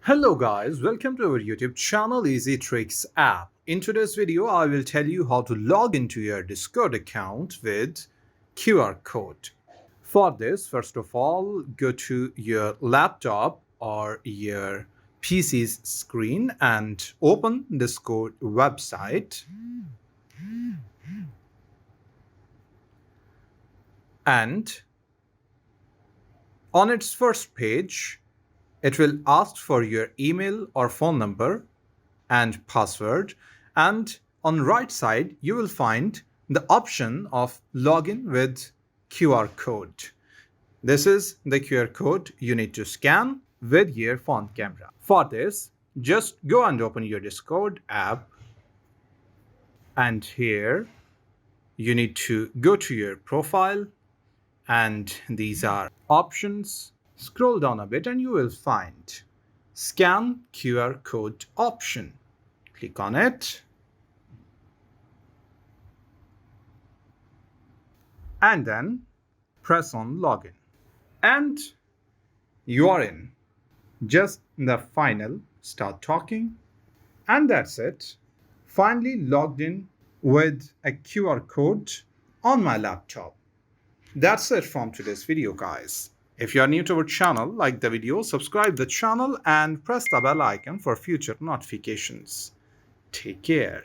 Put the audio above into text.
Hello guys, welcome to our YouTube channel Easy Tricks app. In today's video, I will tell you how to log into your Discord account with QR code. For this, first of all, go to your laptop or your PC's screen and open Discord website. And on its first page, it will ask for your email or phone number and password, and on right side you will find the option of login with QR code. This is the QR code you need to scan with your phone camera. For this, just go and open your Discord app, and here you need to go to your profile, and these are options. Scroll down a bit and you will find scan QR code option. Click on it and then press on login. And you are in. Just the final start talking, and that's it. Finally logged in with a QR code on my laptop. That's it from today's video, guys. If you are new to our channel, like the video, subscribe the channel and press the bell icon for future notifications. Take care.